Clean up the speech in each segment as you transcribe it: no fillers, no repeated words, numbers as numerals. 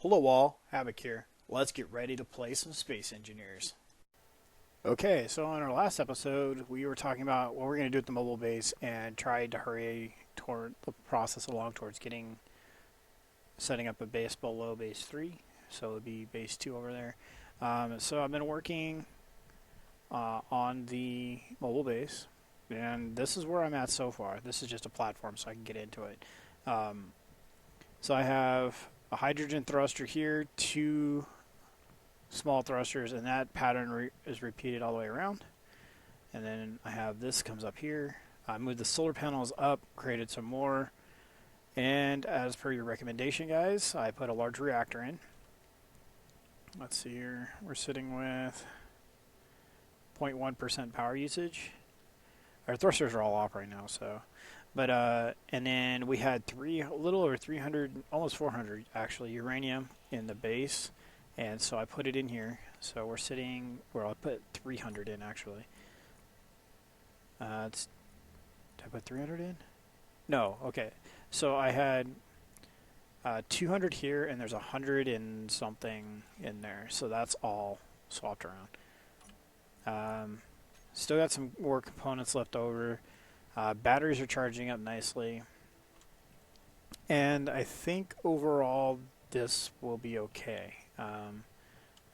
Hello all, Havoc here. Let's get ready to play some Space Engineers. Okay, so in our last episode, we were talking about what we're going to do at the mobile base and try to hurry toward the process along towards setting up a base below base 3. So it would be base 2 over there. So I've been working on the mobile base, and this is where I'm at so far. This is just a platform so I can get into it. So I have a hydrogen thruster here, 2 small thrusters, and that pattern is repeated all the way around. And then I have this comes up here. I moved the solar panels up, created some more, and as per your recommendation, guys, I put a large reactor in. Let's see here. We're sitting with 0.1% power usage. Our thrusters are all off right now, so. But and then we had a little over 300, almost 400 actually, uranium in the base, and so I put it in here. So we're sitting, well, I put 300 in actually. Did I put 300 in? No, okay. So I had 200 here, and there's 100 and something in there. So that's all swapped around. Still got some more components left over. Batteries are charging up nicely. And I think overall this will be okay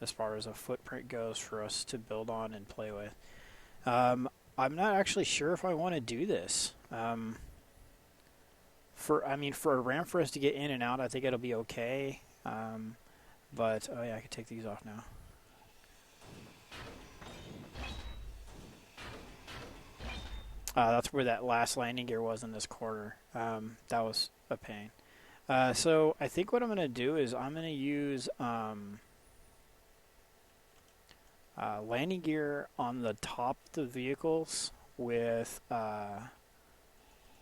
as far as a footprint goes for us to build on and play with. I'm not actually sure if I want to do this. For a ramp for us to get in and out, I think it'll be okay. But, oh yeah, I can take these off now. That's where that last landing gear was in this corner. That was a pain. So I think what I'm going to do is I'm going to use landing gear on the top of the vehicles with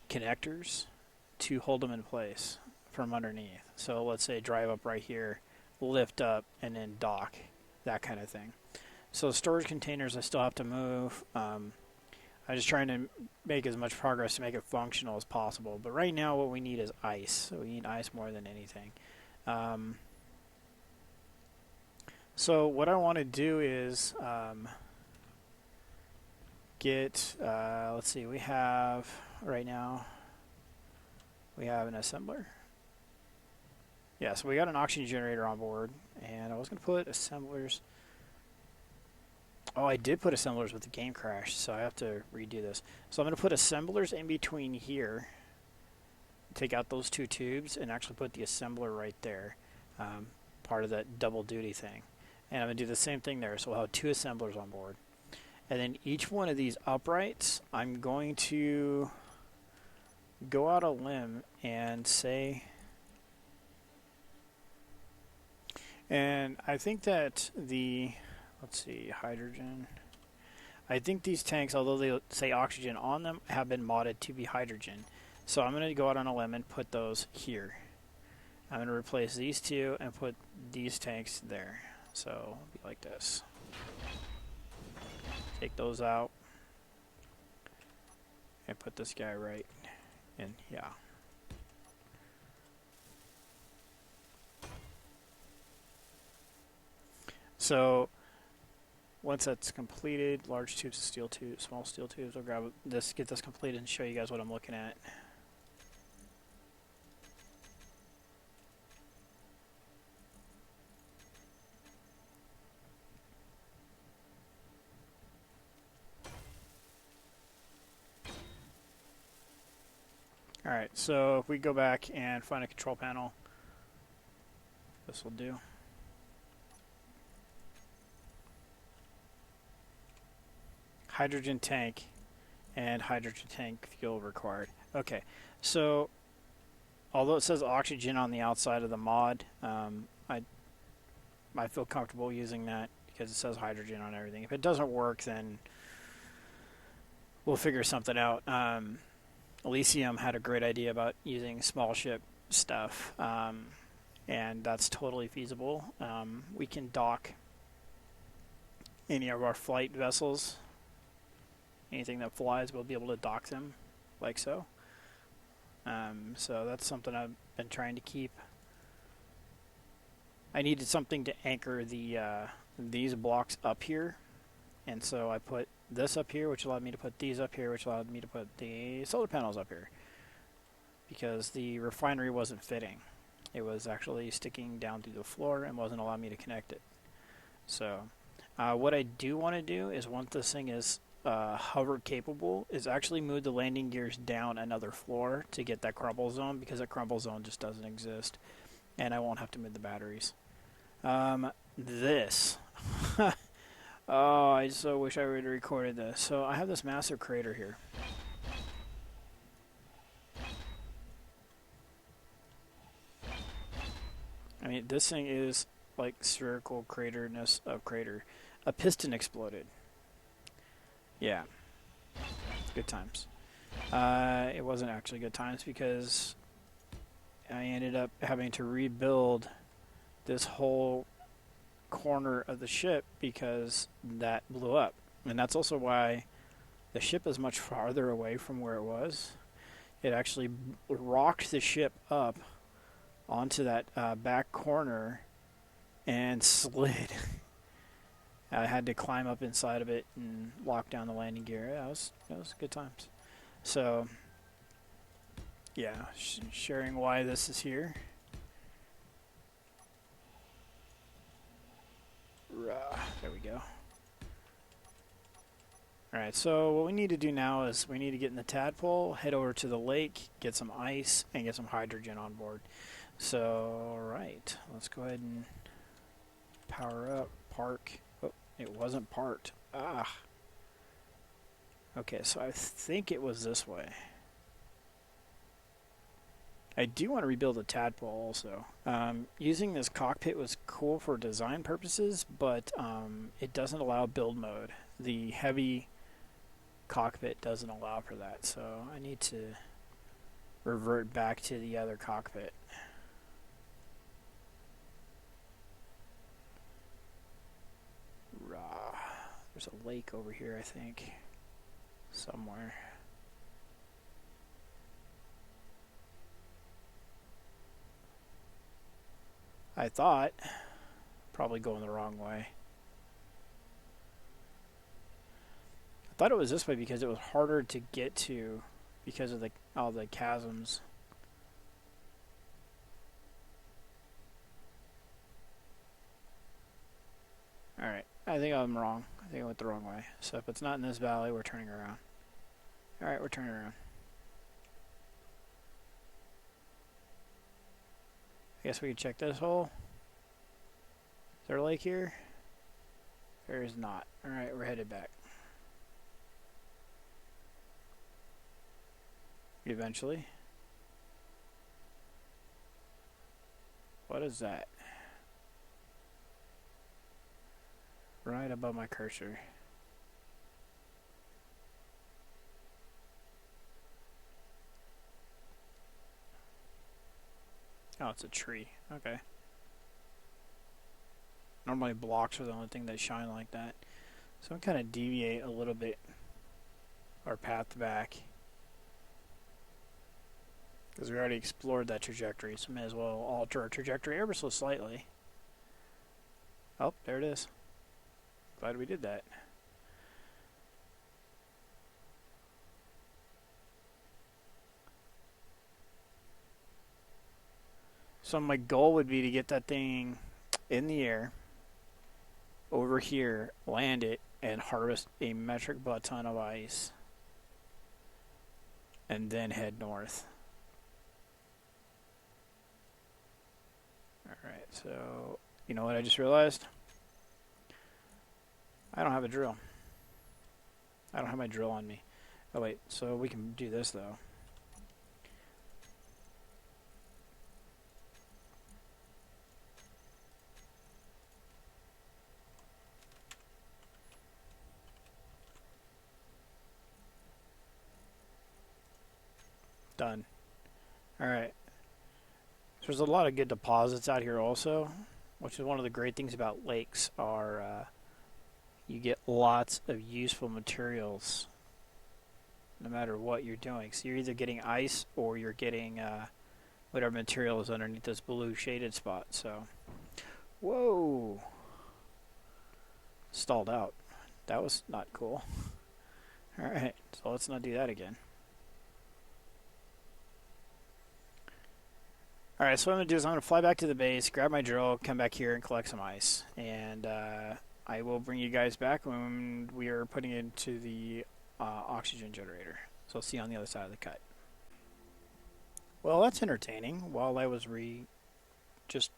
connectors to hold them in place from underneath. So let's say drive up right here, lift up, and then dock, that kind of thing. So storage containers I still have to move. I'm just trying to make as much progress to make it functional as possible. But right now what we need is ice. So we need ice more than anything. So what I want to do is let's see, we have, right now, we have an assembler. Yeah, so we got an oxygen generator on board. And I was going to put assemblers. Oh, I did put assemblers with the game crash, so I have to redo this. So I'm going to put assemblers in between here, take out those 2 tubes, and actually put the assembler right there, part of that double duty thing. And I'm going to do the same thing there, so we'll have 2 assemblers on board. And then each one of these uprights, I'm going to go out a limb and say... And I think that let's see, hydrogen. I think these tanks, although they say oxygen on them, have been modded to be hydrogen. So I'm going to go out on a limb and put those here. I'm going to replace these 2 and put these tanks there. So it'll be like this. Take those out. And put this guy right in, yeah. So once that's completed, large tubes, steel tubes, small steel tubes, I'll grab this, get this completed, and show you guys what I'm looking at. Alright, so if we go back and find a control panel, this will do. Hydrogen tank and hydrogen tank fuel required. Okay, so although it says oxygen on the outside of the mod, I feel comfortable using that because it says hydrogen on everything. If it doesn't work, then we'll figure something out. Elysium had a great idea about using small ship stuff, and that's totally feasible. We can dock any of our flight vessels. Anything that flies, we'll be able to dock them like so. So that's something I've been trying to keep I needed something to anchor the these blocks up here, and so I put this up here, which allowed me to put these up here, which allowed me to put the solar panels up here, because the refinery wasn't fitting. It was actually sticking down through the floor and wasn't allowing me to connect it. So what I do want to do is, once this thing is hover capable, is actually move the landing gears down another floor to get that crumble zone, because that crumble zone just doesn't exist, and I won't have to move the batteries. This. Oh, I so wish I would have recorded this. So I have this massive crater here. I mean, this thing is like spherical craterness of crater. A piston exploded. Yeah. Good times. It wasn't actually good times, because I ended up having to rebuild this whole corner of the ship because that blew up. And that's also why the ship is much farther away from where it was. It actually rocked the ship up onto that back corner and slid. I had to climb up inside of it and lock down the landing gear. Yeah, that was good times. So, yeah, sharing why this is here. There we go. Alright, so what we need to do now is we need to get in the tadpole, head over to the lake, get some ice, and get some hydrogen on board. So, alright, let's go ahead and power up, park. Oh, it wasn't parked. Ah. Okay, so I think it was this way. I do want to rebuild the tadpole also. Using this cockpit was cool for design purposes, but it doesn't allow build mode. The heavy cockpit doesn't allow for that, so I need to revert back to the other cockpit. There's a lake over here, I think, somewhere. I thought, probably going the wrong way. I thought it was this way because it was harder to get to because of all the chasms. Alright, I think I'm wrong. I think I went the wrong way. So if it's not in this valley, we're turning around. Alright, we're turning around. I guess we can check this hole. Is there a lake here? There is not. Alright, we're headed back. Eventually. What is that? Right above my cursor. Oh, it's a tree. Okay. Normally blocks are the only thing that shine like that. So I'm kind of deviate a little bit our path back, because we already explored that trajectory, so may as well alter our trajectory ever so slightly. Oh, there it is. Glad we did that. So my goal would be to get that thing in the air, over here, land it, and harvest a metric butt ton of ice, and then head north. Alright, so, you know what I just realized? I don't have a drill. I don't have my drill on me. Oh wait, so we can do this though. Done. Alright. So there's a lot of good deposits out here also, which is one of the great things about lakes are you get lots of useful materials no matter what you're doing. So you're either getting ice or you're getting whatever material is underneath this blue shaded spot. So Whoa! Stalled out. That was not cool. Alright, so let's not do that again. Alright, so what I'm going to do is I'm going to fly back to the base, grab my drill, come back here and collect some ice. And I will bring you guys back when we are putting it into the oxygen generator. So I'll see you on the other side of the cut. Well, that's entertaining. While I was just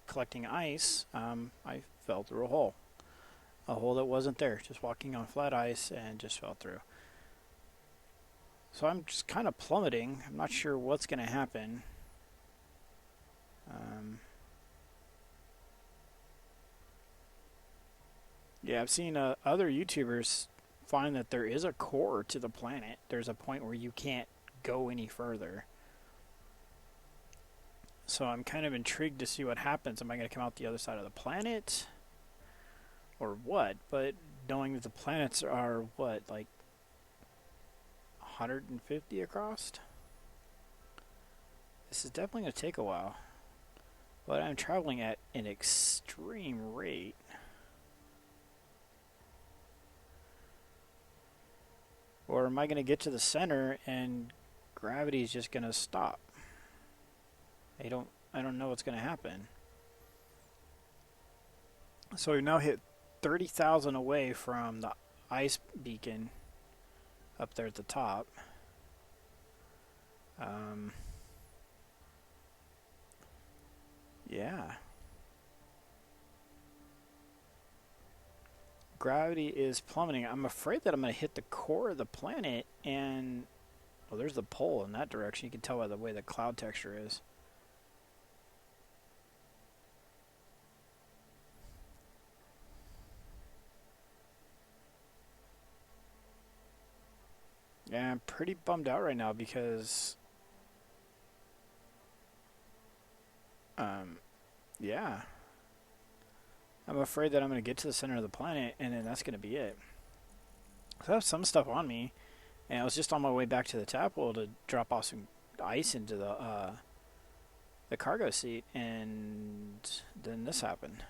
collecting ice, I fell through a hole. A hole that wasn't there, just walking on flat ice and just fell through. So I'm just kind of plummeting. I'm not sure what's going to happen. Yeah, I've seen other YouTubers find that there is a core to the planet. There's a point where you can't go any further. So I'm kind of intrigued to see what happens. Am I going to come out the other side of the planet? Or what? But knowing that the planets are, what, like 150 across? This is definitely going to take a while. But I'm traveling at an extreme rate. Or am I going to get to the center and gravity is just going to stop? I don't know what's going to happen. So we've now hit 30,000 away from the ice beacon up there at the top. Yeah. Gravity is plummeting. I'm afraid that I'm going to hit the core of the planet and... Well, there's the pole in that direction. You can tell by the way the cloud texture is. Yeah, I'm pretty bummed out right now because... yeah. I'm afraid that I'm going to get to the center of the planet and then that's going to be it. So I have some stuff on me, and I was just on my way back to the tap hole to drop off some ice into the cargo seat, and then this happened.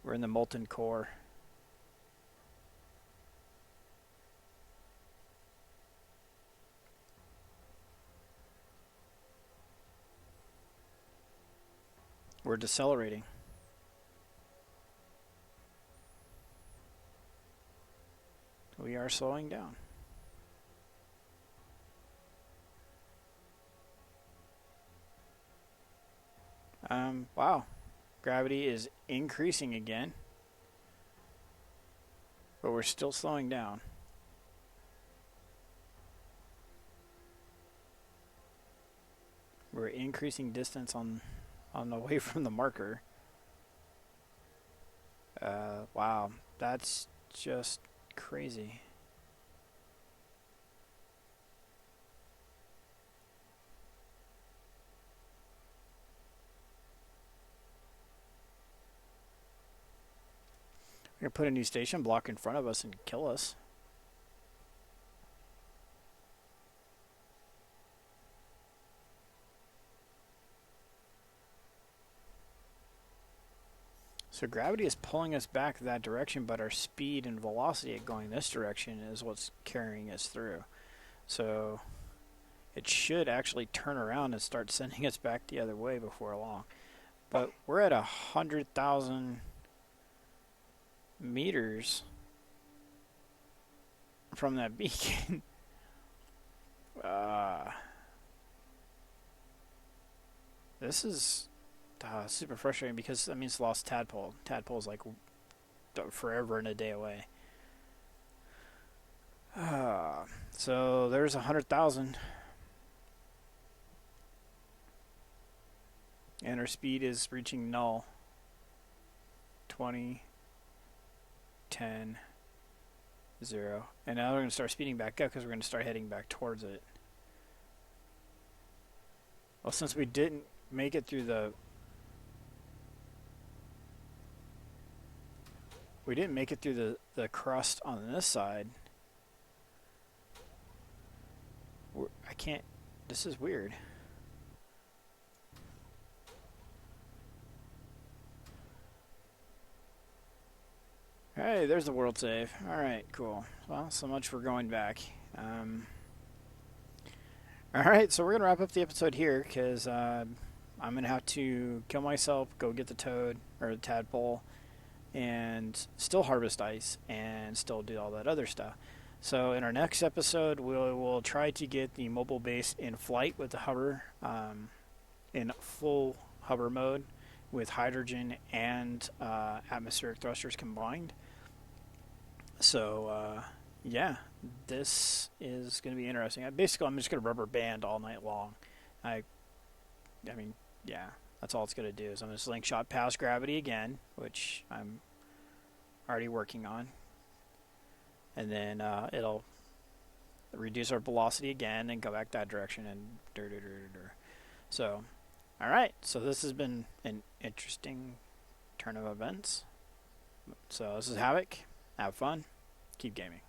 We're in the molten core. We're decelerating. We are slowing down. Wow. Gravity is increasing again. But we're still slowing down. We're increasing distance on away from the marker. Wow, that's just crazy. We're gonna put a new station block in front of us and kill us. So gravity is pulling us back that direction, but our speed and velocity going this direction is what's carrying us through. So it should actually turn around and start sending us back the other way before long. But we're at 100,000 meters from that beacon. This is super frustrating because that means lost tadpole. Tadpole's like forever and a day away. So there's 100,000. And our speed is reaching null. 20, 10, 0. And now we're going to start speeding back up because we're going to start heading back towards it. Well, since we didn't make it through the... We didn't make it through the crust on this side. I can't... This is weird. Hey, there's the world save. Alright, cool. Well, so much for going back. Alright, so we're going to wrap up the episode here because I'm going to have to kill myself, go get the toad, or the tadpole, and still harvest ice, and still do all that other stuff. So in our next episode, we'll try to get the mobile base in flight with the hover, in full hover mode with hydrogen and atmospheric thrusters combined. So, yeah, this is going to be interesting. Basically, I'm just going to rubber band all night long. I mean, yeah, that's all it's going to do is I'm going to slingshot past gravity again, which I'm already working on. And then it'll reduce our velocity again and go back that direction and So, all right. So this has been an interesting turn of events. So this is Havoc. Have fun. Keep gaming.